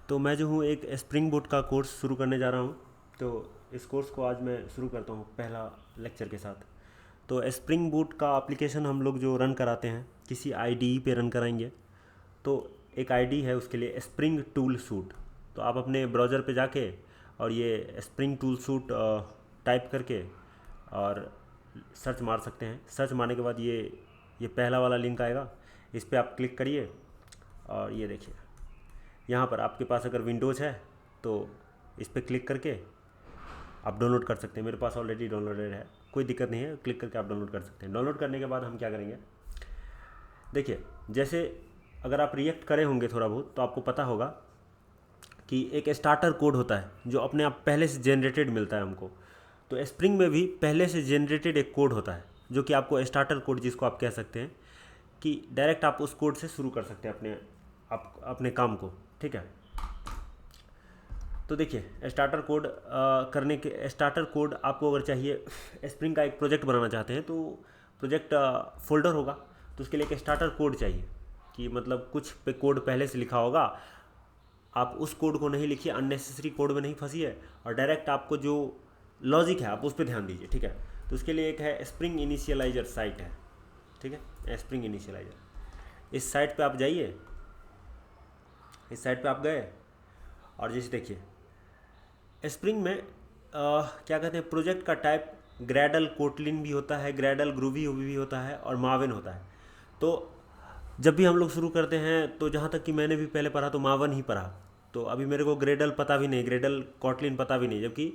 तो मैं जो हूँ एक स्प्रिंग बूट का कोर्स शुरू करने जा रहा हूँ। तो इस कोर्स को आज मैं शुरू करता हूँ पहला लेक्चर के साथ। तो स्प्रिंग बूट का एप्लीकेशन हम लोग जो रन कराते हैं किसी आईडी पे रन कराएंगे। तो एक आईडी है उसके लिए स्प्रिंग टूल सूट। तो आप अपने ब्राउज़र पे जाके और ये स्प्रिंग टूल सूट टाइप करके और सर्च मार सकते हैं। सर्च मारने के बाद ये पहला वाला लिंक आएगा, इस पर आप क्लिक करिए और ये देखिए यहाँ पर आपके पास अगर विंडोज़ है तो इस पर क्लिक करके आप डाउनलोड कर सकते हैं। मेरे पास ऑलरेडी डाउनलोडेड है, कोई दिक्कत नहीं है, क्लिक करके आप डाउनलोड कर सकते हैं। डाउनलोड करने के बाद हम क्या करेंगे, देखिए जैसे अगर आप रिएक्ट करे होंगे थोड़ा बहुत तो आपको पता होगा कि एक स्टार्टर कोड होता है जो अपने आप पहले से जनरेटेड मिलता है हमको। तो स्प्रिंग में भी पहले से जनरेटेड एक कोड होता है जो कि आपको स्टार्टर कोड जिसको आप कह सकते हैं कि डायरेक्ट आप उस कोड से शुरू कर सकते हैं अपने काम को। ठीक है, तो देखिए स्टार्टर कोड करने के स्टार्टर कोड आपको अगर चाहिए, स्प्रिंग का एक प्रोजेक्ट बनाना चाहते हैं तो प्रोजेक्ट फोल्डर होगा, तो उसके लिए एक स्टार्टर कोड चाहिए कि मतलब कुछ पे कोड पहले से लिखा होगा। आप उस कोड को नहीं लिखिए, अननेसेसरी कोड में नहीं फंसिए और डायरेक्ट आपको जो लॉजिक है आप उस पर ध्यान दीजिए। ठीक है, तो उसके लिए एक है स्प्रिंग इनिशियलाइजर साइट है। ठीक है, स्प्रिंग इनिशियलाइजर, इस साइट पे आप जाइए। इस साइट पे आप गए और जैसे देखिए स्प्रिंग में क्या कहते हैं, प्रोजेक्ट का टाइप ग्रेडल कोटलिन भी होता है, ग्रेडल ग्रूवी भी होता है और माविन होता है। तो जब भी हम लोग शुरू करते हैं तो जहाँ तक कि मैंने भी पहले पढ़ा तो मावन ही पढ़ा। तो अभी मेरे को ग्रेडल पता भी नहीं, ग्रेडल कॉटलिन पता भी नहीं, जबकि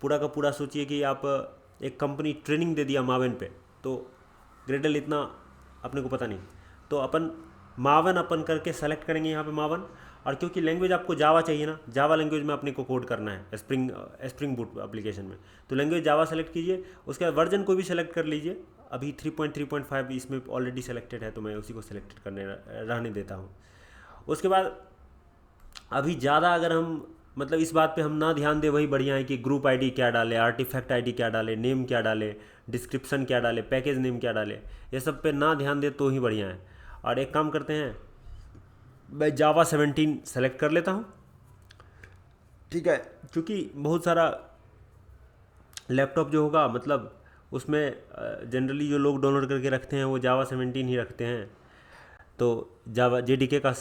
पूरा का पूरा सोचिए कि आप एक कंपनी ट्रेनिंग दे दिया मावन पे, तो ग्रेडल इतना अपने को पता नहीं। तो अपन मावन अपन करके सेलेक्ट करेंगे यहाँ पे मावन। और क्योंकि लैंग्वेज आपको जावा चाहिए ना, जावा लैंग्वेज में अपने को कोड करना है स्प्रिंग बूट एप्लीकेशन में, तो लैंग्वेज जावा सेलेक्ट कीजिए। उसके बाद वर्जन को भी सेलेक्ट कर लीजिए। अभी 3.3.5 इसमें ऑलरेडी सेलेक्टेड है तो मैं उसी को सेलेक्ट करने रहने देता हूँ। उसके बाद अभी ज़्यादा अगर हम मतलब इस बात पे हम ना ध्यान दें वही बढ़िया है कि ग्रुप आईडी क्या डाले, आर्टिफैक्ट आईडी क्या डाले, नेम क्या डाले, डिस्क्रिप्शन क्या डाले, पैकेज नेम क्या डाले, ये सब पे ना ध्यान दे तो ही बढ़िया है। और एक काम करते हैं, मैं जावा 17 सेलेक्ट कर लेता हूँ। ठीक है, क्योंकि बहुत सारा लैपटॉप जो होगा मतलब उसमें जनरली जो लोग डाउनलोड करके रखते हैं वो जावा 17 ही रखते हैं। तो जावा JDK का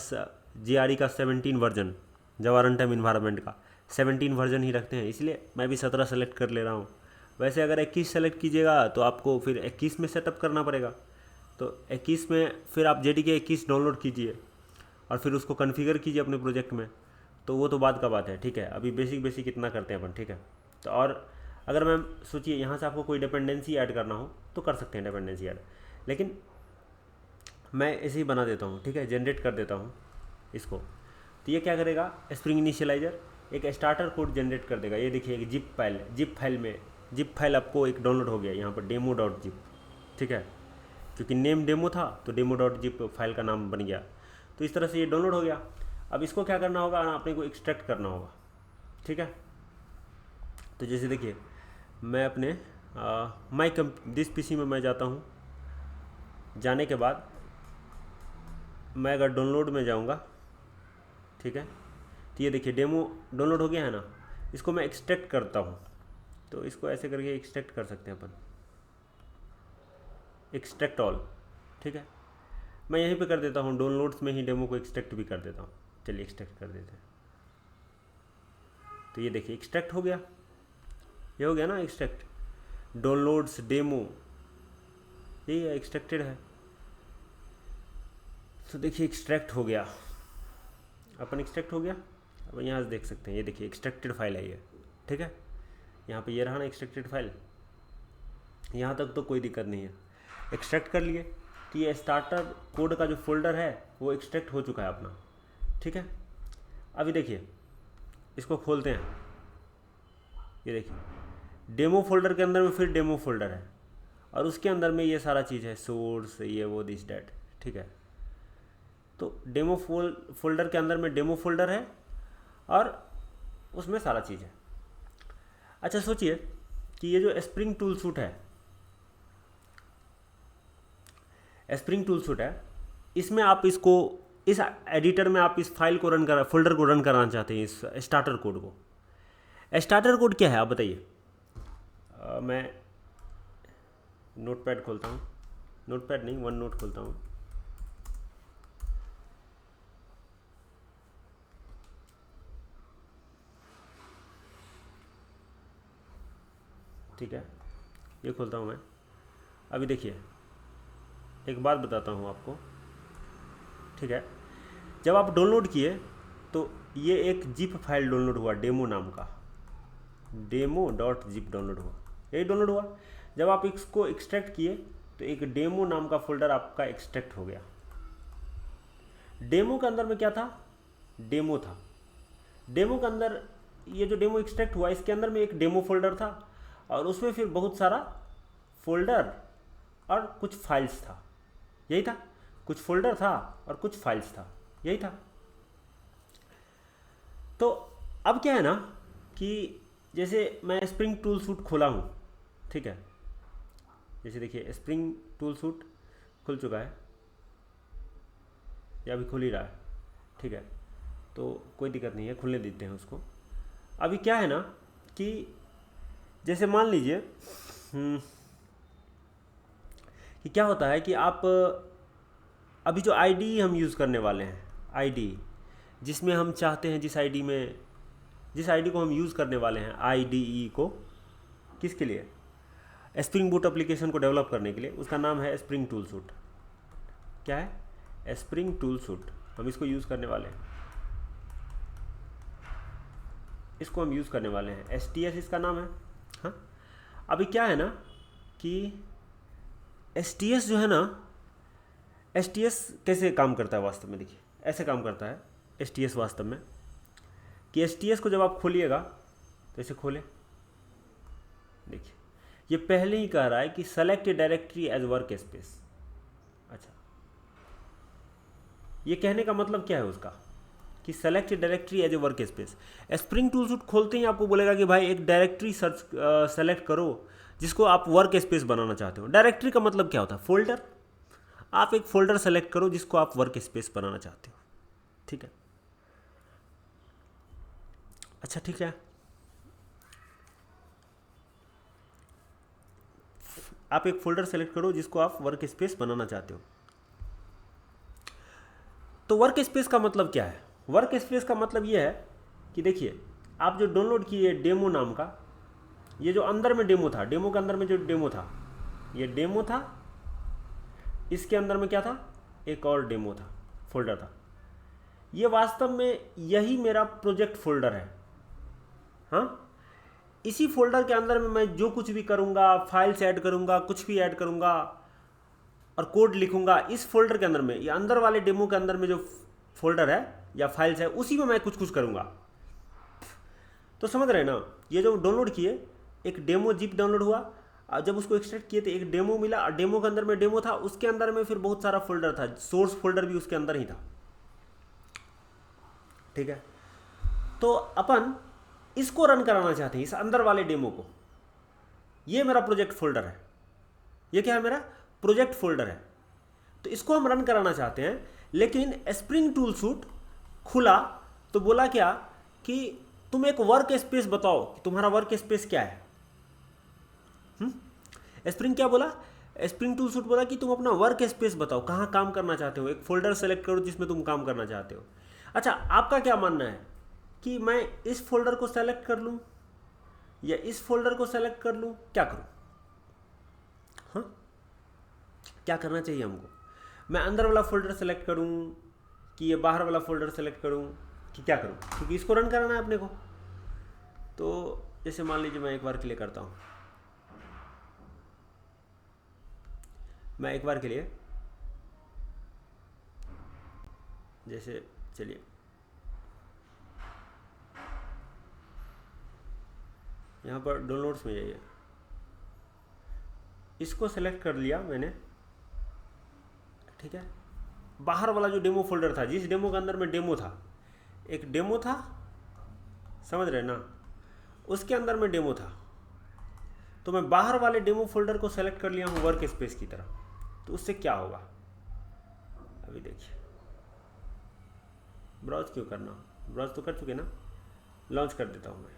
JRE का 17 वर्जन, जावा रन टाइम इन्वायरमेंट का 17 वर्जन ही रखते हैं, इसलिए मैं भी 17 सेलेक्ट कर ले रहा हूँ। वैसे अगर 21 सेलेक्ट कीजिएगा तो आपको फिर 21 में सेटअप करना पड़ेगा। तो 21 में फिर आप JDK 21 डाउनलोड कीजिए और फिर उसको कॉन्फ़िगर कीजिए अपने प्रोजेक्ट में। तो वो तो बाद का बात है। ठीक है, अभी बेसिक बेसिक इतना करते हैं अपन। ठीक है, तो और अगर मैं सोचिए यहाँ से आपको कोई डिपेंडेंसी ऐड करना हो तो कर सकते हैं डिपेंडेंसी ऐड, लेकिन मैं ऐसे ही बना देता हूँ। ठीक है, जनरेट कर देता हूँ इसको। तो ये क्या करेगा, स्प्रिंग इनिशियलाइजर एक स्टार्टर कोड जनरेट कर देगा। ये देखिए एक जिप फाइल आपको एक डाउनलोड हो गया यहाँ पर demo.zip। ठीक है, क्योंकि नेम डेमो था तो demo.zip फाइल का नाम बन गया। तो इस तरह से ये डाउनलोड हो गया। अब इसको क्या करना होगा, अपने को एक्सट्रैक्ट करना होगा। ठीक है, तो जैसे देखिए मैं अपने दिस PC में मैं जाता हूँ। जाने के बाद मैं अगर डाउनलोड में जाऊँगा, ठीक है, तो ये देखिए डेमो डाउनलोड हो गया है ना। इसको मैं एक्सट्रैक्ट करता हूँ, तो इसको ऐसे करके एक्सट्रैक्ट कर सकते हैं अपन, एक्सट्रैक्ट ऑल। ठीक है, मैं यहीं पे कर देता हूँ, डाउनलोड्स में ही डेमो को एक्सट्रैक्ट भी कर देता हूँ। चलिए एक्सट्रैक्ट कर देते हैं। तो ये देखिए एक्सट्रैक्ट हो गया, ये हो गया ना एक्सट्रैक्ट, डाउनलोड्स डेमो, यही एक्सट्रैक्टेड है। तो देखिए एक्सट्रैक्ट हो गया, अपन एक्सट्रैक्ट हो गया। अब यहाँ से देख सकते हैं, ये देखिए एक्सट्रैक्टेड फाइल है ये। ठीक है, यहाँ पे ये रहा ना एक्सट्रैक्टेड फाइल, यहाँ तक तो कोई दिक्कत नहीं है। एक्सट्रैक्ट कर लिए तो ये स्टार्टर कोड का जो फोल्डर है वो एक्सट्रैक्ट हो चुका है अपना। ठीक है, अभी देखिए इसको खोलते हैं। ये देखिए डेमो फोल्डर के अंदर में फिर डेमो फोल्डर है और उसके अंदर में ये सारा चीज़ है, सोर्स ये वो दिस डैट। ठीक है, तो डेमो फोल्डर के अंदर में डेमो फोल्डर है और उसमें सारा चीज़ है। अच्छा सोचिए कि ये जो स्प्रिंग टूल सूट है, इसमें आप इसको इस एडिटर में आप इस फाइल को फोल्डर को रन कराना चाहते हैं, इस स्टार्टर कोड को। स्टार्टर कोड क्या है आप बताइए। मैं नोटपैड खोलता हूँ, नोटपैड नहीं, वन नोट खोलता हूँ। ठीक है, ये खोलता हूँ मैं। अभी देखिए, एक बात बताता हूँ आपको, ठीक है। जब आप डाउनलोड किए तो ये एक जिप फाइल डाउनलोड हुआ, डेमो नाम का, demo.zip डाउनलोड हुआ, यही डाउनलोड हुआ। जब आप इसको एक्सट्रैक्ट किए तो एक डेमो नाम का फोल्डर आपका एक्सट्रैक्ट हो गया। डेमो के अंदर में क्या था, डेमो था। डेमो के अंदर ये जो डेमो एक्सट्रैक्ट हुआ, इसके अंदर में एक डेमो फोल्डर था और उसमें फिर बहुत सारा फोल्डर और कुछ फाइल्स था, यही था। कुछ फोल्डर था और कुछ फाइल्स था, यही था। तो अब क्या है ना कि जैसे मैं स्प्रिंग टूल सूट खोला हूँ, ठीक है। जैसे देखिए स्प्रिंग टूल सूट खुल चुका है या अभी खुल ही रहा है, ठीक है। तो कोई दिक्कत नहीं है, खुलने देते हैं उसको। अभी क्या है ना कि जैसे मान लीजिए कि क्या होता है कि आप अभी जो आईडी हम यूज़ करने वाले हैं, आईडी जिसमें हम चाहते हैं, जिस आईडी को हम यूज़ करने वाले हैं, आईडीई को, किसके लिए, स्प्रिंग बूट एप्लीकेशन को डेवलप करने के लिए, उसका नाम है स्प्रिंग टूल सूट। क्या है, स्प्रिंग टूल सूट। हम इसको यूज़ करने वाले हैं, इसको हम यूज़ करने वाले हैं, STS इसका नाम है। हाँ, अभी क्या है ना कि STS जो है ना, STS कैसे काम करता है वास्तव में, देखिए ऐसे काम करता है STS वास्तव में कि STS को जब आप खोलिएगा तो इसे खोलें, देखिए ये पहले ही कह रहा है कि select directory as work space. अच्छा, ये कहने का मतलब क्या है उसका कि select directory as a work space. Spring Tool Suite खोलते ही आपको बोलेगा कि भाई एक डायरेक्टरी सेलेक्ट करो जिसको आप वर्क स्पेस बनाना चाहते हो। डायरेक्टरी का मतलब क्या होता है, फोल्डर। आप एक फोल्डर सेलेक्ट करो जिसको आप वर्क स्पेस बनाना चाहते हो, ठीक है। अच्छा, ठीक है, आप एक फोल्डर सेलेक्ट करो जिसको आप वर्क स्पेस बनाना चाहते हो। तो वर्क स्पेस का मतलब क्या है, वर्क स्पेस का मतलब ये है कि देखिए आप जो डाउनलोड किए डेमो नाम का, ये जो अंदर में डेमो था, डेमो के अंदर में जो डेमो था, ये डेमो था, इसके अंदर में क्या था, एक और डेमो था, फोल्डर था। ये वास्तव में यही मेरा प्रोजेक्ट फोल्डर है। हाँ, इसी फोल्डर के अंदर में मैं जो कुछ भी करूँगा, फाइल्स ऐड करूँगा, कुछ भी ऐड करूँगा और कोड लिखूँगा, इस फोल्डर के अंदर में, ये अंदर वाले डेमो के अंदर में जो फोल्डर है या फाइल्स है, उसी में मैं कुछ कुछ करूँगा। तो समझ रहे हैं ना, ये जो डाउनलोड किए, एक डेमो जिप डाउनलोड हुआ, और जब उसको एक्सट्रैक्ट किए तो एक डेमो मिला, और डेमो के अंदर में डेमो था, उसके अंदर में फिर बहुत सारा फोल्डर था, सोर्स फोल्डर भी उसके अंदर ही था, ठीक है। तो अपन इसको रन कराना चाहते हैं, इस अंदर वाले डेमो को। ये मेरा प्रोजेक्ट फोल्डर है, ये क्या है, मेरा प्रोजेक्ट फोल्डर है। तो इसको हम रन कराना चाहते हैं, लेकिन स्प्रिंग टूल सूट खुला तो बोला क्या कि तुम एक वर्क स्पेस बताओ कि तुम्हारा वर्क स्पेस क्या है। स्प्रिंग क्या बोला, स्प्रिंग टूल सूट बोला कि तुम अपना वर्क स्पेस बताओ, कहाँ काम करना चाहते हो, एक फोल्डर सेलेक्ट करो जिसमें तुम काम करना चाहते हो। अच्छा, आपका क्या मानना है कि मैं इस फोल्डर को सेलेक्ट कर लूँ या इस फोल्डर को सेलेक्ट कर लूँ, क्या करूँ? हाँ, क्या करना चाहिए हमको? मैं अंदर वाला फोल्डर सेलेक्ट करूँ कि ये बाहर वाला फोल्डर सेलेक्ट करूँ कि क्या करूँ? क्योंकि इसको रन कराना है अपने को। तो जैसे मान लीजिए मैं एक बार के लिए करता हूँ, मैं एक बार के लिए, जैसे चलिए यहाँ पर डाउनलोड्स में जाइए, इसको सेलेक्ट कर लिया मैंने, ठीक है। बाहर वाला जो डेमो फोल्डर था, जिस डेमो के अंदर में डेमो था, एक डेमो था, समझ रहे ना, उसके अंदर में डेमो था। तो मैं बाहर वाले डेमो फोल्डर को सेलेक्ट कर लिया हूँ वर्क स्पेस की तरह। तो उससे क्या होगा, अभी देखिए, ब्राउज क्यों करना, ब्राउज तो कर चुके ना, लॉन्च कर देता हूँ मैं।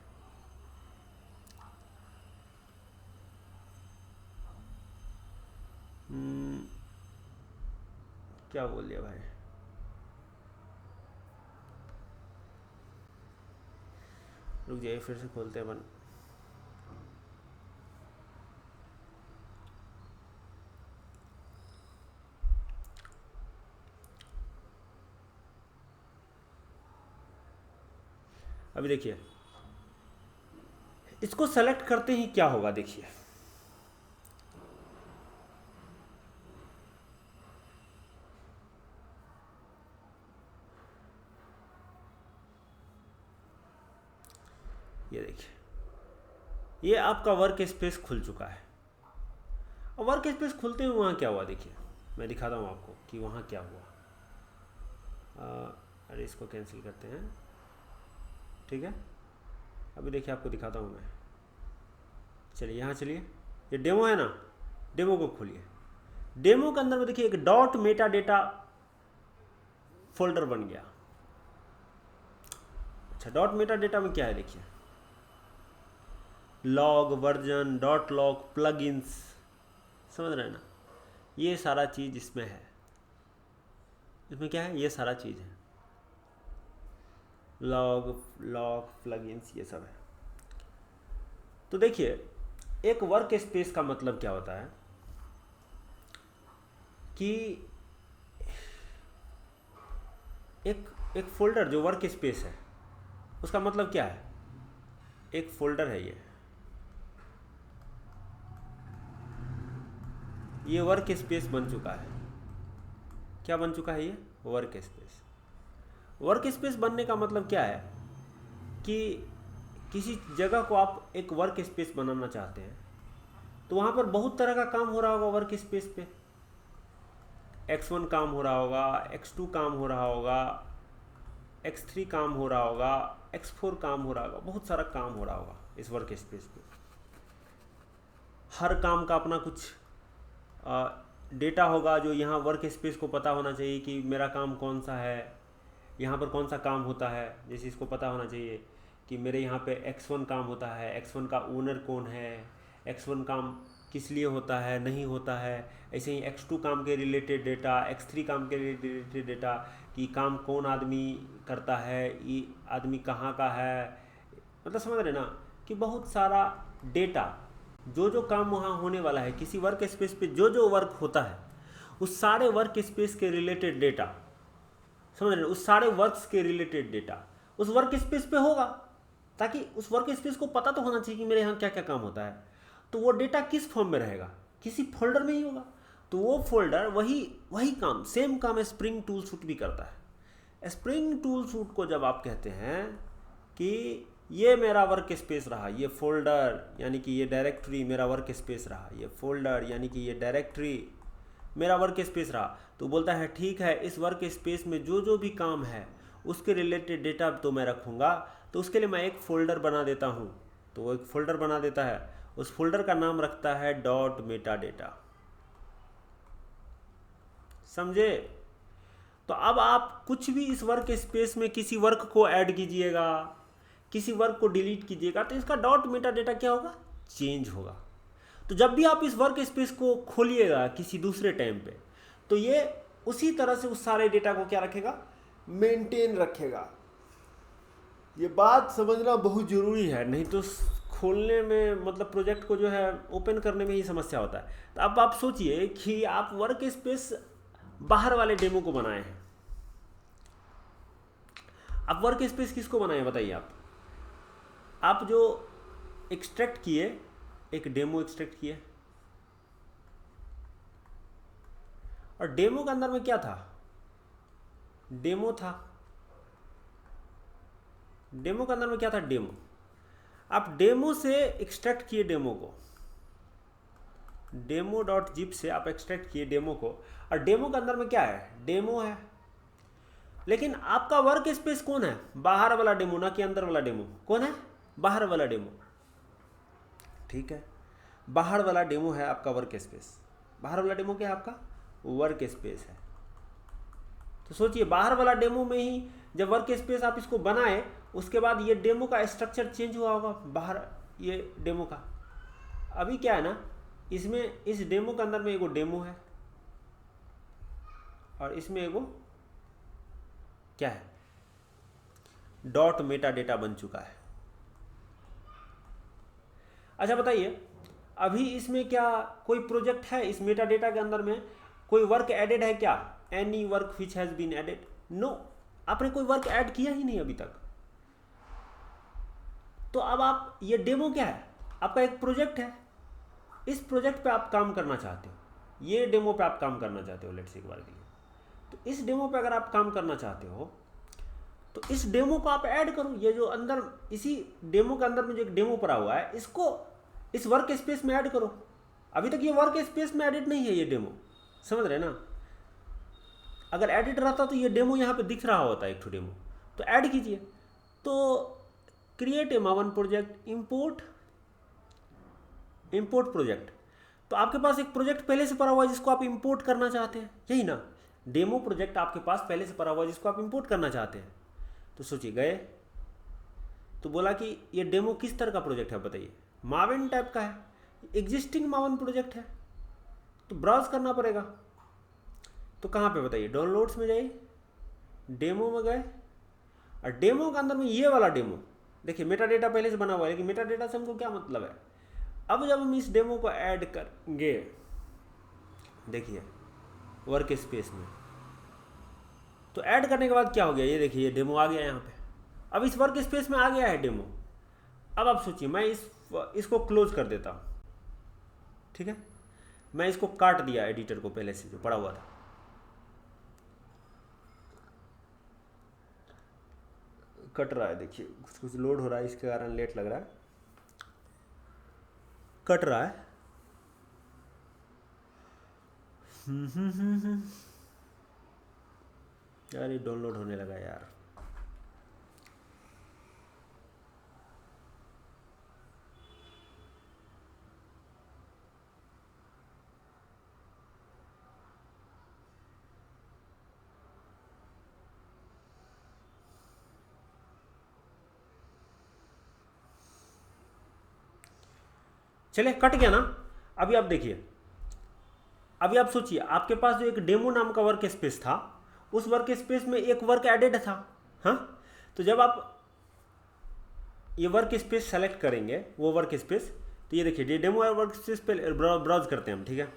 क्या बोल दिया भाई, रुक जाइए फिर से खोलते हैं अपन। अभी देखिए इसको सेलेक्ट करते ही क्या होगा, देखिए ये देखिए ये आपका वर्क स्पेस खुल चुका है। और वर्क स्पेस खुलते हुए वहाँ क्या हुआ, देखिए मैं दिखाता हूँ आपको कि वहाँ क्या हुआ। अरे इसको कैंसिल करते हैं, ठीक है। अभी देखिए आपको दिखाता हूँ मैं, चलिए यहाँ चलिए, ये डेमो है ना, डेमो को खोलिए। डेमो के अंदर में देखिए एक डॉट मेटा डेटा फोल्डर बन गया। अच्छा डॉट मेटा डेटा में क्या है, देखिए log, version, dot log, plugins, समझ रहे हैं ना, ये सारा चीज़ इसमें है। इसमें क्या है, ये सारा चीज़ है, लॉग प्लगइन्स ये सब है। तो देखिए एक वर्क स्पेस का मतलब क्या होता है कि एक फोल्डर जो वर्क स्पेस है उसका मतलब क्या है, एक फोल्डर है ये वर्क स्पेस बन चुका है। क्या बन चुका है, ये वर्क स्पेस। वर्क स्पेस बनने का मतलब क्या है कि किसी जगह को आप एक वर्क स्पेस बनाना चाहते हैं तो वहाँ पर बहुत तरह का काम हो रहा होगा वर्क स्पेस पे। x1 काम हो रहा होगा, x2 काम हो रहा होगा, x3 काम हो रहा होगा, x4 काम हो रहा होगा, बहुत सारा काम हो रहा होगा इस वर्क स्पेस पे। हर काम का अपना कुछ डेटा होगा जो यहाँ वर्क स्पेस को पता होना चाहिए कि मेरा काम कौन सा है, यहाँ पर कौन सा काम होता है। जैसे इसको पता होना चाहिए कि मेरे यहाँ पे x1 काम होता है, x1 का ओनर कौन है, x1 काम किस लिए होता है, नहीं होता है। ऐसे ही x2 काम के रिलेटेड डेटा, x3 काम के रिलेटेड डेटा कि काम कौन आदमी करता है, ये आदमी कहाँ का है, मतलब समझ रहे ना कि बहुत सारा डेटा जो काम वहाँ होने वाला है किसी वर्क स्पेस पे, जो वर्क होता है उस सारे वर्क स्पेस के रिलेटेड डेटा, समझ रहे, उस सारे वर्क्स के रिलेटेड डेटा उस वर्क स्पेस पे होगा, ताकि उस वर्क स्पेस को पता तो होना चाहिए कि मेरे यहाँ क्या क्या काम होता है। तो वो डेटा किस फॉर्म में रहेगा, किसी फोल्डर में ही होगा। तो वो फोल्डर वही काम, सेम काम स्प्रिंग टूल सूट भी करता है। स्प्रिंग टूल सूट को जब आप कहते हैं कि ये मेरा वर्क स्पेस रहा, ये फोल्डर यानी कि ये डायरेक्टरी मेरा वर्क स्पेस रहा, ये फोल्डर यानी कि ये डायरेक्टरी मेरा वर्क स्पेस रहा, तो बोलता है ठीक है इस वर्क स्पेस में जो भी काम है उसके रिलेटेड डेटा तो मैं रखूँगा, तो उसके लिए मैं एक फ़ोल्डर बना देता हूँ। तो वो एक फ़ोल्डर बना देता है, उस फोल्डर का नाम रखता है डॉट मेटा डेटा, समझे। तो अब आप कुछ भी इस वर्क स्पेस में किसी वर्क को ऐड कीजिएगा, किसी वर्क को डिलीट कीजिएगा, तो इसका डॉट मेटा डेटा क्या होगा, चेंज होगा। तो जब भी आप इस वर्क स्पेस को खोलिएगा किसी दूसरे टाइम पे, तो ये उसी तरह से उस सारे डेटा को क्या रखेगा, मेंटेन रखेगा। ये बात समझना बहुत ज़रूरी है, नहीं तो खोलने में मतलब प्रोजेक्ट को जो है ओपन करने में ही समस्या होता है। तो अब आप सोचिए कि आप वर्क स्पेस बाहर वाले डेमो को बनाए हैं। आप वर्क स्पेस किसको बनाए बताइए। आप जो एक्सट्रैक्ट किए, एक डेमो एक्सट्रैक्ट किए, और डेमो के अंदर में क्या था, डेमो था। डेमो के अंदर में क्या था, डेमो। आप डेमो से एक्सट्रैक्ट किए डेमो को, डेमो डॉट जिप से आप एक्सट्रैक्ट किए डेमो को, और डेमो के अंदर में क्या है, डेमो है। लेकिन आपका वर्क स्पेस कौन है, बाहर वाला डेमो, ना कि अंदर वाला डेमो। कौन है, बाहर वाला डेमो, ठीक है। बाहर वाला डेमो है आपका वर्क स्पेस। बाहर वाला डेमो क्या है, आपका वर्क स्पेस है। तो सोचिए बाहर वाला डेमो में ही जब वर्क स्पेस आप इसको बनाए उसके बाद ये डेमो का स्ट्रक्चर चेंज हुआ होगा बाहर, ये डेमो का। अभी क्या है ना, इसमें इस डेमो के अंदर में एगो डेमो है और इसमें एगो क्या है, डॉट मेटा डेटा बन चुका है। अच्छा बताइए, अभी इसमें क्या कोई प्रोजेक्ट है इस मेटा डेटा के अंदर में, कोई वर्क एडेड है क्या? Any work which has been added? No, आपने कोई वर्क ऐड किया ही नहीं अभी तक। तो अब आप, ये डेमो क्या है, आपका एक प्रोजेक्ट है, इस प्रोजेक्ट पे आप काम करना चाहते हो, ये डेमो पे आप काम करना चाहते हो लेट्स से एक बार के लिए। तो इस डेमो पे अगर आप काम करना चाहते हो तो इस डेमो को आप ऐड करो, ये जो अंदर इसी डेमो के अंदर में जो एक डेमो पड़ा हुआ है इसको इस वर्क स्पेस में ऐड करो। अभी तक ये वर्क स्पेस में एडिट नहीं है ये डेमो, समझ रहे ना? अगर एडिट रहता तो ये डेमो यहाँ पे दिख रहा होता है, एक ठो डेमो, तो ऐड कीजिए। तो क्रिएट ए मावन प्रोजेक्ट, इंपोर्ट प्रोजेक्ट। तो आपके पास एक प्रोजेक्ट पहले से पड़ा हुआ है जिसको आप इंपोर्ट करना चाहते हैं, यही ना? डेमो प्रोजेक्ट आपके पास पहले से पड़ा हुआ है जिसको आप इंपोर्ट करना चाहते हैं। तो सोचिए, गए तो बोला कि ये डेमो किस तरह का प्रोजेक्ट है बताइए, मावन टाइप का है, एग्जिस्टिंग मावन प्रोजेक्ट है, तो ब्राउज करना पड़ेगा। तो कहाँ पे बताइए, डाउनलोड्स में जाइए, डेमो में गए, और डेमो के अंदर में ये वाला डेमो देखिए, मेटा डेटा पहले से बना हुआ है, लेकिन मेटा डेटा से हमको क्या मतलब है? अब जब हम इस डेमो को ऐड करेंगे, देखिए वर्क स्पेस में, तो ऐड करने के बाद क्या हो गया, ये देखिए ये डेमो आ गया यहाँ पे। अब इस वर्क स्पेस में आ गया है डेमो। अब आप सोचिए, मैं इसको क्लोज कर देता हूँ, ठीक है? मैं इसको काट दिया एडिटर को पहले से जो पड़ा हुआ था, कट रहा है, देखिए कुछ लोड हो रहा है, इसके कारण लेट लग रहा है, कट रहा है। यार ये डाउनलोड होने लगा यार। चले, कट गया ना? अभी आप देखिए, अभी आप सोचिए, आपके पास जो एक डेमो नाम का वर्क स्पेस था, उस वर्क स्पेस में एक वर्क एडेड था, हाँ? तो जब आप ये वर्क स्पेस सेलेक्ट करेंगे, वो वर्क स्पेस, तो ये देखिए डेमो वर्क स्पेस पे ब्राउज करते हैं हम, ठीक है?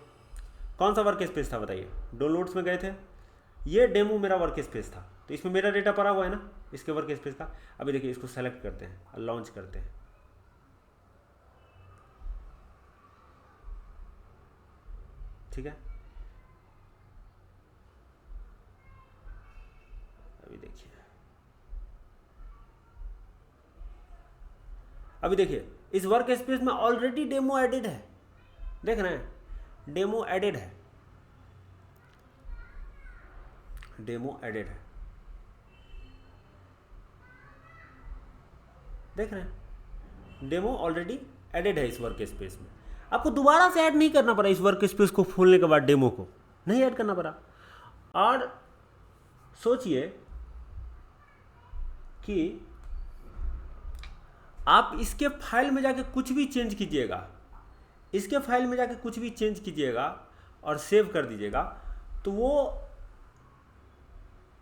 कौन सा वर्क स्पेस था बताइए, डाउनलोड्स में गए थे, ये डेमो मेरा वर्क स्पेस था, तो इसमें मेरा डेटा पड़ा हुआ है ना इसके वर्क स्पेस का। अभी देखिए इसको सेलेक्ट करते हैं और लॉन्च करते हैं, ठीक है? अभी देखिए इस वर्क स्पेस में ऑलरेडी डेमो एडेड है, देख रहे हैं? डेमो एडेड है, डेमो एडेड है, देख रहे हैं? डेमो ऑलरेडी एडेड है इस वर्क स्पेस में। आपको दोबारा से ऐड नहीं करना पड़ा, इस वर्क स्पेस को खोलने के बाद डेमो को नहीं ऐड करना पड़ा। और सोचिए कि आप इसके फाइल में जाके कुछ भी चेंज कीजिएगा, इसके फाइल में जाके कुछ भी चेंज कीजिएगा और सेव कर दीजिएगा, तो वो,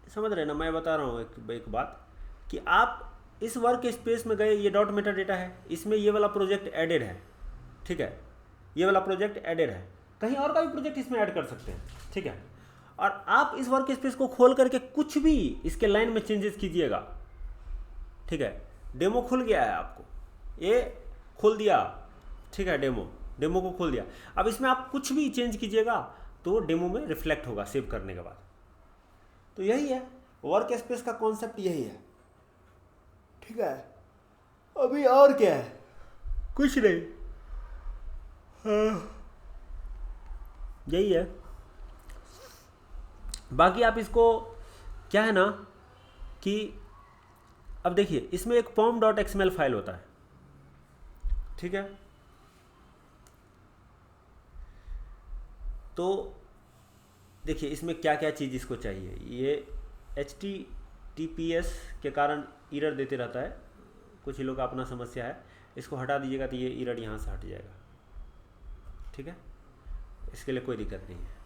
समझ रहे ना? मैं बता रहा हूँ एक बात कि आप इस वर्क स्पेस में गए, ये डॉट मेटा डेटा है, इसमें ये वाला प्रोजेक्ट एडेड है, ठीक है? ये वाला प्रोजेक्ट एडेड है, कहीं और का भी प्रोजेक्ट इसमें ऐड कर सकते हैं, ठीक है? और आप इस वर्क स्पेस को खोल करके कुछ भी इसके लाइन में चेंजेस कीजिएगा, ठीक है? डेमो खुल गया है, आपको ये खोल दिया, ठीक है? डेमो को खोल दिया। अब इसमें आप कुछ भी चेंज कीजिएगा तो डेमो में रिफ्लेक्ट होगा सेव करने के बाद। तो यही है वर्क स्पेस का कॉन्सेप्ट, यही है, ठीक है? अभी और क्या है? कुछ नहीं, यही है। बाकी आप इसको क्या है ना कि अब देखिए इसमें एक pom.xml फाइल होता है, ठीक है? तो देखिए इसमें क्या क्या चीज़ इसको चाहिए, ये TPS के कारण एरर देते रहता है, कुछ ही लोग का अपना समस्या है। इसको हटा दीजिएगा तो ये एरर यहाँ से हट जाएगा, ठीक है, इसके लिए कोई दिक्कत नहीं है।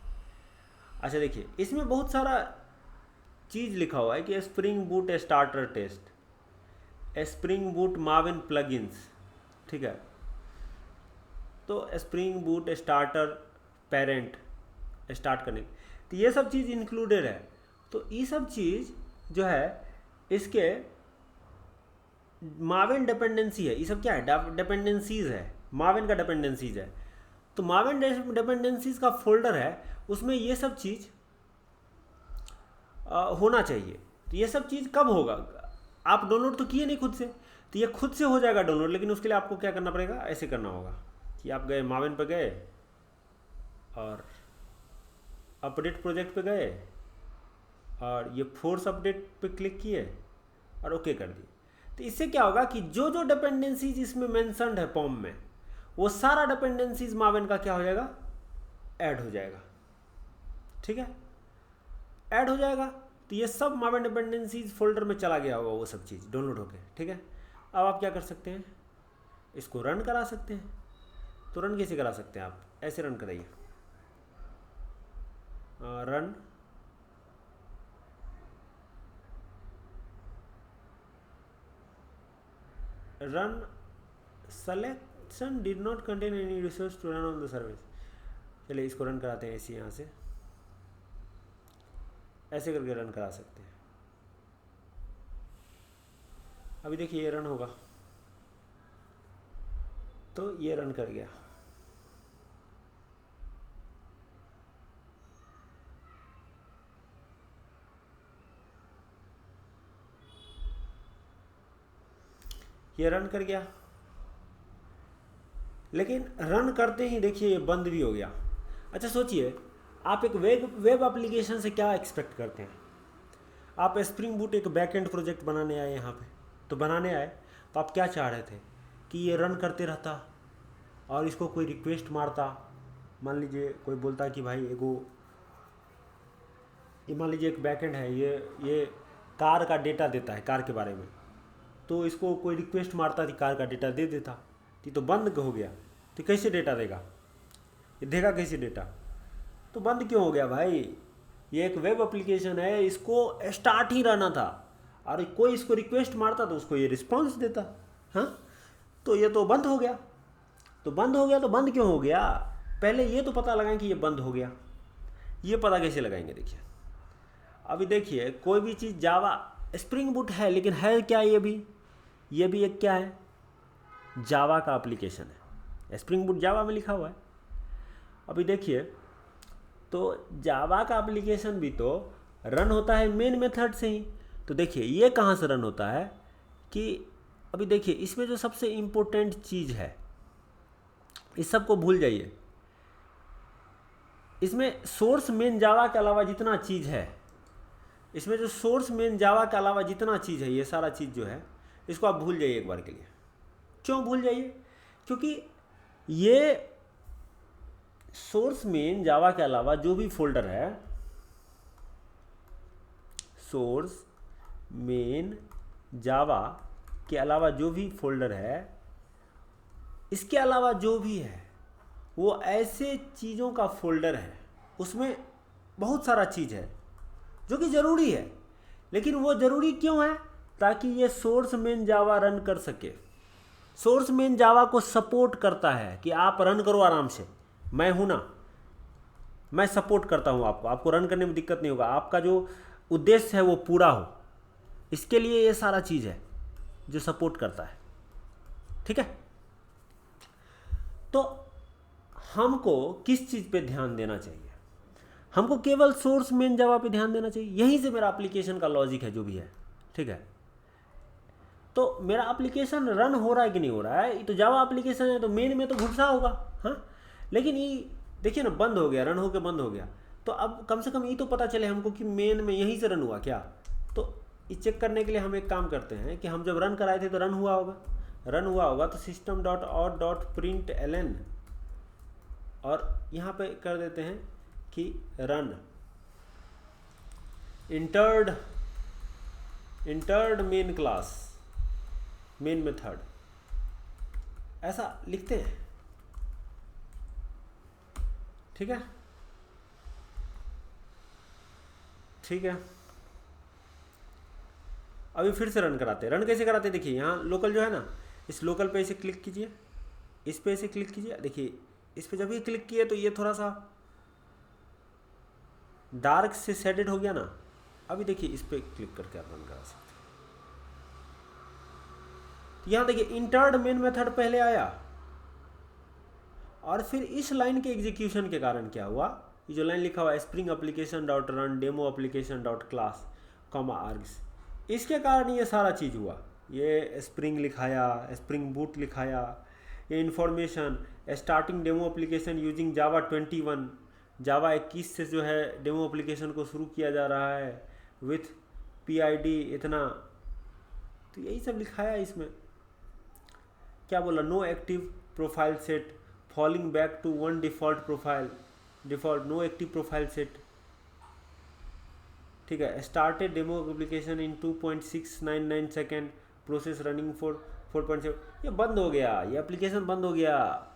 अच्छा देखिए, इसमें बहुत सारा चीज़ लिखा हुआ है कि spring boot starter test, spring boot maven plugins, ठीक है, तो spring boot starter parent start करने, तो ये सब चीज़ इंक्लूडेड है। तो ये सब चीज़ जो है इसके माविन डिपेंडेंसी है, ये सब क्या है, डिपेंडेंसीज है, माविन का डिपेंडेंसीज है। तो माविन डिपेंडेंसीज का फोल्डर है, उसमें ये सब चीज़ होना चाहिए। तो ये सब चीज़ कब होगा, आप डाउनलोड तो किए नहीं खुद से, तो ये खुद से हो जाएगा डाउनलोड, लेकिन उसके लिए आपको क्या करना पड़ेगा, ऐसे करना होगा कि आप गए माविन पे गए और अपडेट प्रोजेक्ट पे गए और ये फोर्स अपडेट पे क्लिक किए और ओके कर दिए। तो इससे क्या होगा कि जो जो डिपेंडेंसीज इसमें मेंशन्ड है पॉम में, वो सारा डिपेंडेंसीज माविन का क्या हो जाएगा, ऐड हो जाएगा, ठीक है, ऐड हो जाएगा। तो ये सब माविन डिपेंडेंसीज फोल्डर में चला गया होगा वो सब चीज़ डाउनलोड होके, ठीक है। अब आप क्या कर सकते हैं, इसको रन करा सकते हैं। तो रन कैसे करा सकते हैं, आप ऐसे रन कराइए, run selection did not contain any resource to run on the service। चलिए इसको रन कराते हैं, ऐसे यहाँ से ऐसे करके रन करा सकते हैं। अभी देखिए ये रन होगा, तो ये रन कर गया। ये रन कर गया, लेकिन रन करते ही देखिए ये बंद भी हो गया। अच्छा सोचिए, आप एक वेब एप्लीकेशन से क्या एक्सपेक्ट करते हैं। आप स्प्रिंग बूट एक बैकएंड प्रोजेक्ट बनाने आए यहाँ पे, तो बनाने आए तो आप क्या चाह रहे थे कि ये रन करते रहता और इसको कोई रिक्वेस्ट मारता। मान लीजिए कोई बोलता कि भाई एगो, ये मान लीजिए एक बैकएंड है, ये कार का डेटा देता है, कार के बारे में, तो इसको कोई रिक्वेस्ट मारता थी, कार का डेटा दे देता, तो बंद हो गया। तो कैसे डेटा देगा, ये देगा कैसे डेटा, तो बंद क्यों हो गया भाई। ये एक वेब एप्लीकेशन है, इसको स्टार्ट ही रहना था, और कोई इसको रिक्वेस्ट मारता तो उसको ये रिस्पॉन्स देता। हाँ, तो ये तो बंद हो गया। तो बंद हो गया, तो बंद क्यों हो गया, पहले ये तो पता लगाएं कि ये बंद हो गया। ये पता कैसे लगाएंगे, देखिए अभी देखिए, कोई भी चीज़ जावा स्प्रिंग बूट है, लेकिन है क्या, ये भी एक क्या है, जावा का एप्लीकेशन है। स्प्रिंग बूट जावा में लिखा हुआ है। अभी देखिए, तो जावा का एप्लीकेशन भी तो रन होता है मेन मेथड से ही। तो देखिए ये कहाँ से रन होता है कि अभी देखिए, इसमें जो सबसे इम्पोर्टेंट चीज़ है, इस सब को भूल जाइए। इसमें सोर्स मेन जावा के अलावा जितना चीज़ है, इसमें जो सोर्स मेन जावा के अलावा जितना चीज़ है, ये सारा चीज़ जो है, इसको आप भूल जाइए एक बार के लिए। क्यों भूल जाइए, क्योंकि ये सोर्स मेन जावा के अलावा जो भी फोल्डर है, सोर्स मेन जावा के अलावा जो भी फोल्डर है, इसके अलावा जो भी है वो ऐसे चीज़ों का फोल्डर है। उसमें बहुत सारा चीज़ है जो कि ज़रूरी है, लेकिन वो ज़रूरी क्यों है, ताकि ये सोर्स मेन जावा रन कर सके। सोर्स मेन जावा को सपोर्ट करता है कि आप रन करो आराम से, मैं हूँ ना, मैं सपोर्ट करता हूँ आपको रन करने में दिक्कत नहीं होगा, आपका जो उद्देश्य है वो पूरा हो, इसके लिए ये सारा चीज़ है जो सपोर्ट करता है, ठीक है। तो हमको किस चीज़ पे ध्यान देना चाहिए, हमको केवल सोर्स मेन जावा पे ध्यान देना चाहिए। यहीं से मेरा एप्लीकेशन का लॉजिक है जो भी है, ठीक है। तो मेरा एप्लीकेशन रन हो रहा है कि नहीं हो रहा है, ये तो जावा एप्लीकेशन है, तो मेन में तो घुसा होगा, हाँ, लेकिन ये देखिए ना, बंद हो गया, रन होकर बंद हो गया। तो अब कम से कम ये तो पता चले हमको कि मेन में यहीं से रन हुआ क्या। तो ये चेक करने के लिए हम एक काम करते हैं कि हम जब रन कराए थे तो रन हुआ होगा, तो system.out.println, और यहाँ पे कर देते हैं कि run entered entered main class main method, ऐसा लिखते हैं। ठीक है, ठीक है। अभी फिर से रन कराते हैं। रन कैसे कराते हैं, देखिए यहाँ लोकल जो है ना, इस लोकल पे इसे क्लिक कीजिए, इस पे इसे क्लिक कीजिए। देखिए इस पे जब ये क्लिक किए तो ये थोड़ा सा डार्क से शेडेड हो गया ना। अभी देखिए इस पे क्लिक करके आप रन करा सकते हैं। यहाँ देखिए इंटर्ड मेन मेथड पहले आया, और फिर इस लाइन के एग्जीक्यूशन के कारण क्या हुआ, ये जो लाइन लिखा हुआ है spring application dot run demo application dot class comma args, इसके कारण ये सारा चीज़ हुआ। ये स्प्रिंग लिखाया, स्प्रिंग बूट लिखाया, ये information starting demo application using Java 21, जावा 21 से जो है डेमो एप्लीकेशन को शुरू किया जा रहा है विथ PID इतना, तो यही सब लिखाया इसमें। क्या बोला, no active profile set, falling back to one default profile, default no active profile set. ठीक है, started demo application in 2.699 second, process running for 4.7, ये बंद हो गया, ये एप्लीकेशन बंद हो गया।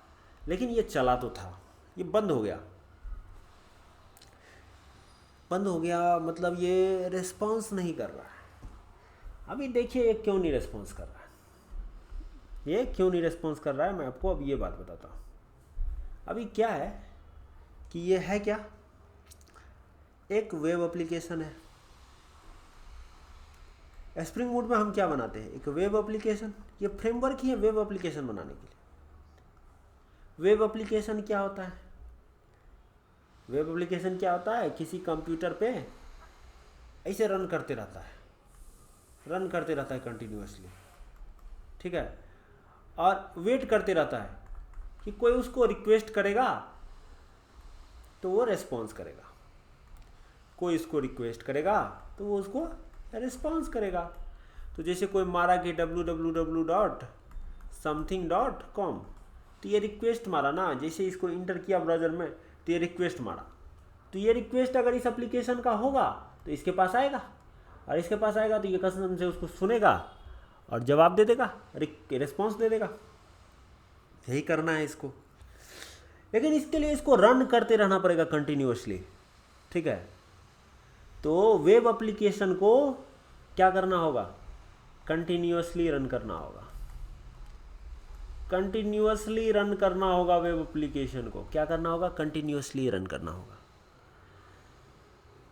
लेकिन ये चला तो था, ये बंद हो गया। बंद हो गया मतलब ये रिस्पॉन्स नहीं कर रहा है। अभी देखिए ये क्यों नहीं रिस्पॉन्स कर रहा है, ये क्यों नहीं रिस्पॉन्स कर रहा है, मैं आपको अब ये बात बताता हूँ। अभी क्या है कि ये है क्या, एक वेब एप्लीकेशन है। स्प्रिंग बूट में हम क्या बनाते हैं, एक वेब एप्लीकेशन, ये फ्रेमवर्क ही है वेब एप्लीकेशन बनाने के लिए। वेब एप्लीकेशन क्या होता है, वेब एप्लीकेशन क्या होता है, किसी कंप्यूटर पे ऐसे रन करते रहता है, रन करते रहता है कंटिन्यूअसली। ठीक है, और वेट करते रहता है कि कोई उसको रिक्वेस्ट करेगा तो वो रेस्पॉन्स करेगा, कोई इसको रिक्वेस्ट करेगा तो वो उसको रिस्पॉन्स करेगा। तो जैसे कोई मारा कि www.something.com, तो ये रिक्वेस्ट मारा ना, जैसे इसको इंटर किया ब्राउज़र में तो ये रिक्वेस्ट मारा, तो ये रिक्वेस्ट अगर इस एप्लीकेशन का होगा तो इसके पास आएगा, और इसके पास आएगा तो ये कसम से उसको सुनेगा और जवाब दे देगा, रिस्पॉन्स दे देगा। यही करना है इसको, लेकिन इसके लिए इसको रन करते रहना पड़ेगा कंटिन्यूअसली। ठीक है, तो वेब एप्लीकेशन को क्या करना होगा, कंटिन्यूअसली रन करना होगा, कंटिन्यूअसली रन करना होगा वेब एप्लीकेशन को। क्या करना होगा, कंटिन्यूअसली रन करना होगा।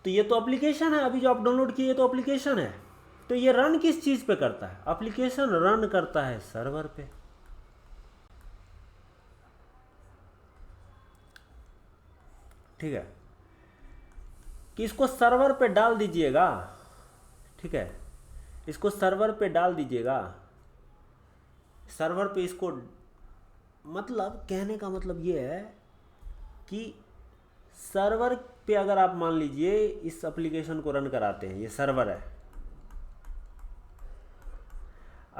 तो ये तो एप्लीकेशन है, अभी जो आप डाउनलोड किए तो एप्लीकेशन है, तो ये रन किस चीज़ पे करता है, एप्लीकेशन रन करता है सर्वर पे। ठीक है, कि इसको सर्वर पे डाल दीजिएगा। ठीक है, इसको सर्वर पे डाल दीजिएगा, सर्वर पे इसको, मतलब कहने का मतलब ये है कि सर्वर पे अगर आप मान लीजिए इस एप्लीकेशन को रन कराते हैं, ये सर्वर है,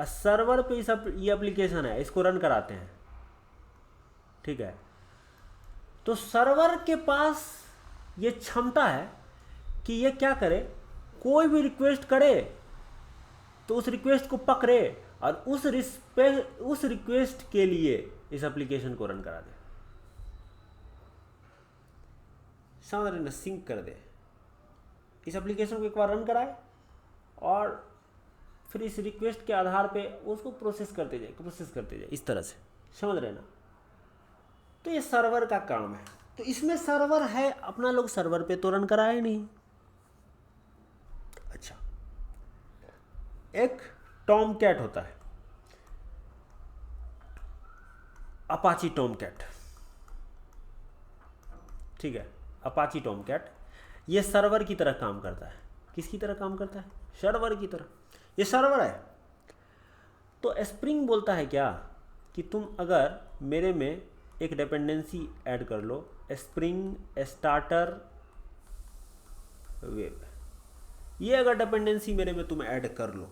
सर्वर पे ये एप्लीकेशन है, इसको रन कराते हैं। ठीक है, तो सर्वर के पास ये क्षमता है कि ये क्या करे, कोई भी रिक्वेस्ट करे तो उस रिक्वेस्ट को पकड़े और उस रिक्वेस्ट के लिए इस एप्लीकेशन को रन करा दे, समझ रहे ना, सिंक कर दे। इस एप्लीकेशन को एक बार रन कराए और फिर इस रिक्वेस्ट के आधार पे उसको प्रोसेस करते जाए इस तरह से, समझ रहे ना। तो ये सर्वर का काम है, तो इसमें सर्वर है अपना, लोग सर्वर पे तो रन कराए नहीं। अच्छा, एक टॉम कैट होता है, अपाची टॉम कैट। ठीक है, अपाची टॉम कैट ये सर्वर की तरह काम करता है। किसकी तरह काम करता है, सर्वर की तरह। ये सर्वर है, तो स्प्रिंग बोलता है क्या कि तुम अगर मेरे में एक डिपेंडेंसी ऐड कर लो, स्प्रिंग स्टार्टर वेब, ये अगर डिपेंडेंसी मेरे में तुम ऐड कर लो,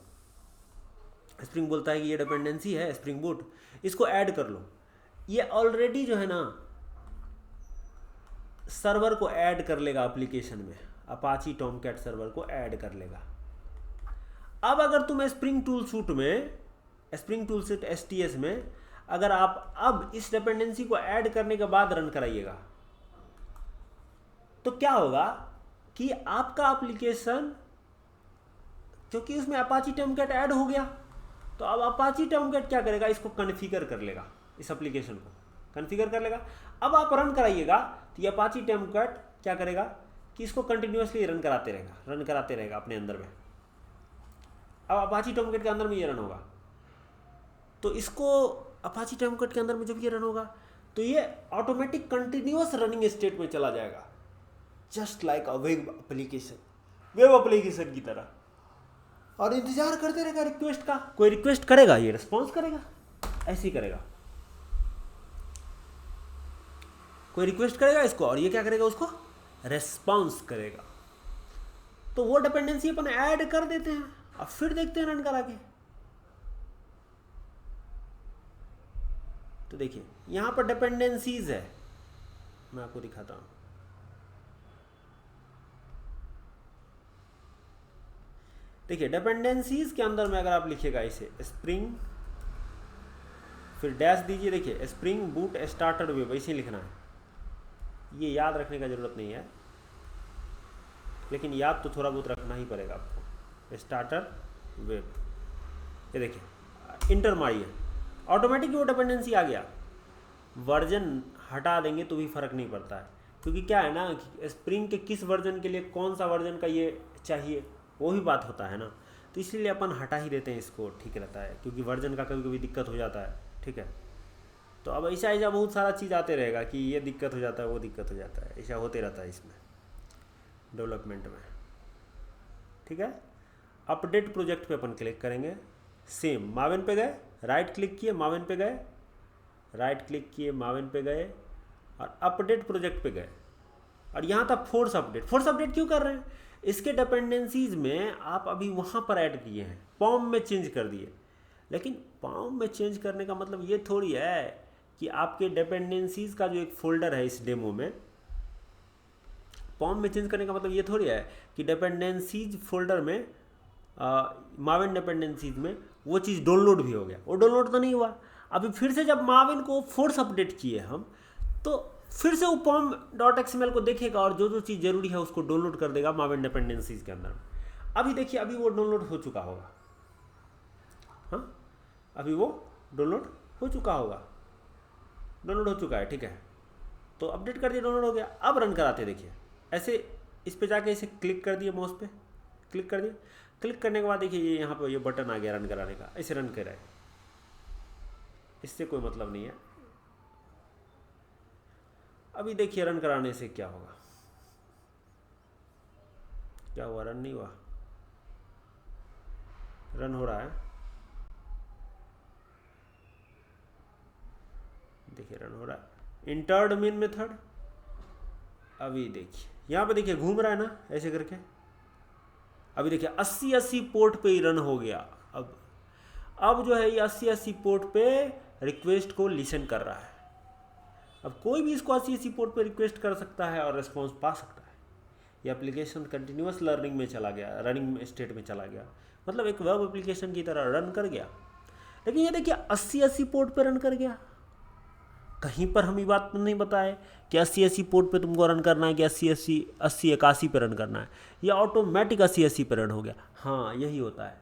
स्प्रिंग बोलता है कि ये डिपेंडेंसी है स्प्रिंग बूट, इसको ऐड कर लो। ये ऑलरेडी जो है ना सर्वर को ऐड कर लेगा एप्लीकेशन में, अपाची टॉमकैट सर्वर को ऐड कर लेगा। अब अगर तुम स्प्रिंग टूल सूट STS में अगर आप अब इस डिपेंडेंसी को ऐड करने के बाद रन कराइएगा तो क्या होगा कि आपका एप्लीकेशन, क्योंकि उसमें अपाची टर्मकैट ऐड हो गया, तो अब अपाची टर्मकैट क्या करेगा, इसको कॉन्फ़िगर कर लेगा, इस एप्लीकेशन को कॉन्फ़िगर कर लेगा। अब आप रन कराइएगा तो ये अपाची टर्मकैट क्या करेगा कि इसको कंटिन्यूसली रन कराते रहेगा अपने अंदर में। अब अपाची टर्मकैट के अंदर में ये रन होगा, तो इसको अपाची टर्मकैट के अंदर में जब ये रन होगा तो ये ऑटोमेटिक कंटिन्यूअस रनिंग स्टेट में चला जाएगा, just like a web application की तरह, और इंतजार करते रहेगा रिक्वेस्ट का। कोई रिक्वेस्ट करेगा ये रिस्पॉन्स करेगा, ऐसे ही करेगा, कोई रिक्वेस्ट करेगा इसको और ये क्या करेगा, उसको रेस्पॉन्स करेगा। तो वो डिपेंडेंसी अपन ऐड कर देते हैं, अब फिर देखते हैं रन करा के। तो देखिए यहां पर डिपेंडेंसीज है, मैं आपको दिखाता हूं। देखिए डिपेंडेंसीज के अंदर में अगर आप लिखिएगा इसे स्प्रिंग फिर डैश दीजिए, देखिए स्प्रिंग बूट स्टार्टर वेब ऐसे ही लिखना है, ये याद रखने का जरूरत नहीं है, लेकिन याद तो थोड़ा बहुत रखना ही पड़ेगा आपको। स्टार्टर वेब, ये देखिए इंटर मारिए, ऑटोमेटिक वो डिपेंडेंसी आ गया। वर्जन हटा देंगे तो भी फर्क नहीं पड़ता है, क्योंकि क्या है ना कि स्प्रिंग के किस वर्जन के लिए कौन सा वर्जन का ये चाहिए वो भी बात होता है ना, तो इसलिए अपन हटा ही देते हैं इसको, ठीक रहता है, क्योंकि वर्जन का कभी कभी दिक्कत हो जाता है, ठीक है। तो अब ऐसा बहुत सारा चीज़ आते रहेगा कि ये दिक्कत हो जाता है, वो दिक्कत हो जाता है, ऐसा होते रहता है इसमें डेवलपमेंट में, ठीक है। अपडेट प्रोजेक्ट पे अपन क्लिक करेंगे, सेम मावेन पे गए, राइट क्लिक किए मावेन पे गए, राइट क्लिक किए मावेन पे गए और अपडेट प्रोजेक्ट पे गए, और यहाँ था फोर्स अपडेट। फोर्स अपडेट क्यों कर रहे हैं, इसके डिपेंडेंसीज में आप अभी वहाँ पर ऐड किए हैं, पॉम में चेंज कर दिए, लेकिन पॉम में चेंज करने का मतलब ये थोड़ी है कि आपके डिपेंडेंसीज का जो एक फोल्डर है इस डेमो में, पॉम में चेंज करने का मतलब ये थोड़ी है कि डिपेंडेंसीज फोल्डर में मावेन डिपेंडेंसीज में वो चीज़ डाउनलोड भी हो गया, वो डाउनलोड तो नहीं हुआ। अभी फिर से जब मावेन को फोर्स अपडेट किए हम, तो फिर से वो pom.xml को देखेगा और जो जो चीज़ जरूरी है उसको डाउनलोड कर देगा मावेन डिपेंडेंसीज के अंदर। अभी देखिए अभी वो डाउनलोड हो चुका होगा, हाँ अभी वो डाउनलोड हो चुका होगा, डाउनलोड हो चुका है, ठीक है। तो अपडेट कर दिया, डाउनलोड हो गया। अब रन कराते देखिए, ऐसे इस पे जाके इसे क्लिक कर दिए, माउस पे क्लिक कर दिया, क्लिक करने के बाद देखिए ये यहाँ पे ये बटन आ गया रन कराने का, ऐसे रन कर रहा है, इससे कोई मतलब नहीं है। अभी देखिए रन कराने से क्या होगा, क्या हुआ, रन नहीं हुआ, रन हो रहा है, देखिए रन हो रहा है, इंटर्ड मेन मेथड। अभी देखिए यहाँ पे देखिए घूम रहा है ना ऐसे करके, अभी देखिए 80-80 पोर्ट पे ही रन हो गया। अब जो है ये 80-80 पोर्ट पे रिक्वेस्ट को लिसन कर रहा है। अब कोई भी इसको 80-80 पोर्ट पे रिक्वेस्ट कर सकता है और रिस्पॉन्स पा सकता है। ये एप्लीकेशन कंटिन्यूअस लर्निंग में चला गया, रनिंग स्टेट में चला गया, मतलब एक वेब एप्लीकेशन की तरह रन कर गया। लेकिन ये देखिए 80-80 पोर्ट पे रन कर गया, कहीं पर हम ये बात नहीं बताए कि 80-80 पोर्ट पे तुमको रन करना है कि 80-81 पे रन करना है, ये ऑटोमेटिक 80-80 पे रन हो गया। हाँ यही होता है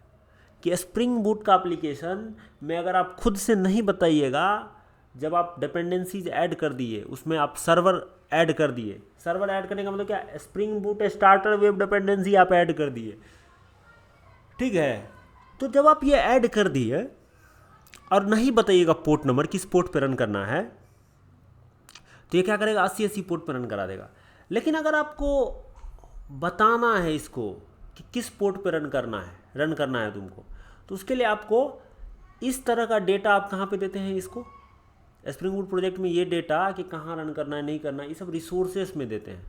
कि स्प्रिंग बूट का एप्लीकेशन में अगर आप खुद से नहीं बताइएगा, जब आप डिपेंडेंसीज ऐड कर दिए, उसमें आप सर्वर ऐड कर दिए, सर्वर ऐड करने का मतलब क्या, spring boot starter web dependency आप ऐड कर दिए, ठीक है। तो जब आप ये ऐड कर दिए और नहीं बताइएगा पोर्ट नंबर किस पोर्ट पे रन करना है, तो ये क्या करेगा 80-80 पोर्ट पर रन करा देगा। लेकिन अगर आपको बताना है इसको कि किस पोर्ट पर रन करना है तुमको, तो उसके लिए आपको इस तरह का डेटा आप कहाँ पे देते हैं, इसको स्प्रिंग बूट प्रोजेक्ट में ये डेटा कि कहाँ रन करना है नहीं करना है, ये सब रिसोर्सेस में देते हैं।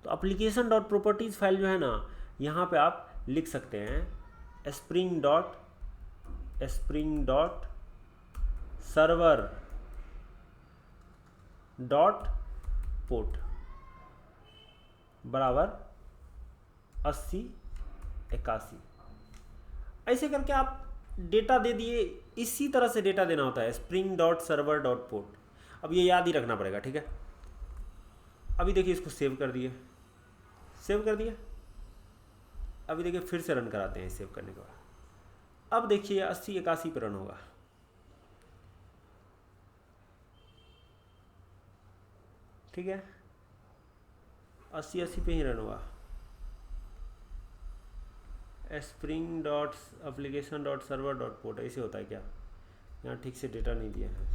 तो एप्लीकेशन डॉट प्रॉपर्टीज़ फाइल जो है ना, यहाँ पे आप लिख सकते हैं spring dot server dot port बराबर 80-81। ऐसे करके आप डेटा दे दिए। इसी तरह से डेटा देना होता है spring dot server dot port. अब ये याद ही रखना पड़ेगा, ठीक है। अभी देखिए इसको सेव कर दिए, सेव कर दिया। अभी देखिए फिर से रन कराते हैं सेव करने के बाद। अब देखिए 80 81 पे रन होगा। ठीक है, 80 पे ही रन होगा। Spring dot application dot server dot port, ऐसे होता है क्या? यहाँ ठीक से डेटा नहीं दिया है।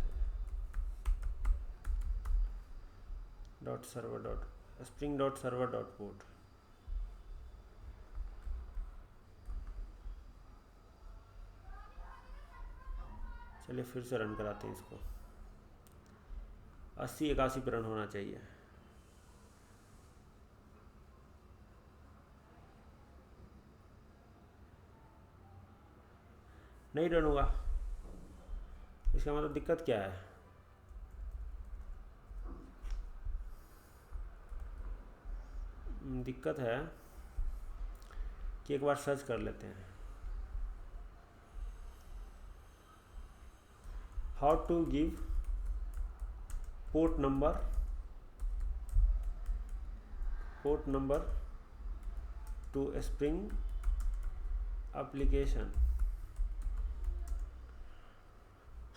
Dot server dot spring dot server dot port. चलिए फिर से रन कराते हैं इसको। 80 81 पे रन होना चाहिए। नहीं रन होगा, इसका मतलब दिक्कत क्या है? दिक्कत है कि एक बार सर्च कर लेते हैं। How to give port number to Spring application.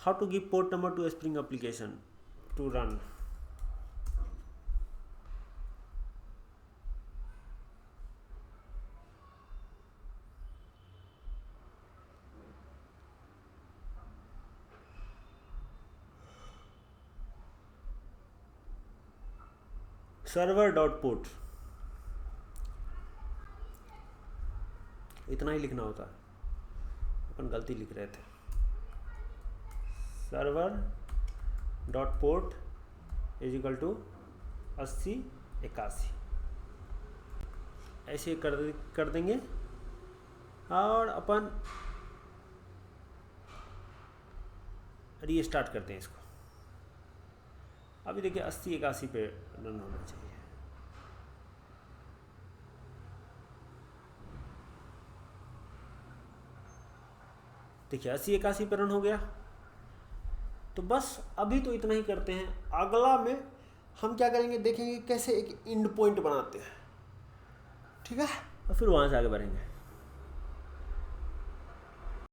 How to give port number to a Spring application to run? Server dot port, इतना ही लिखना होता है, अपन गलती लिख रहे थे। Server dot port is equal to 80 81, ऐसे कर देंगे और अपन रीस्टार्ट करते हैं इसको। अभी देखिए 80 81 पे रन होना चाहिए। देखिए 80 81 पे रन हो गया। तो बस अभी तो इतना ही करते हैं। अगला में हम क्या करेंगे, देखेंगे कैसे एक एंड पॉइंट बनाते हैं, ठीक है, और फिर वहाँ से आगे बढ़ेंगे।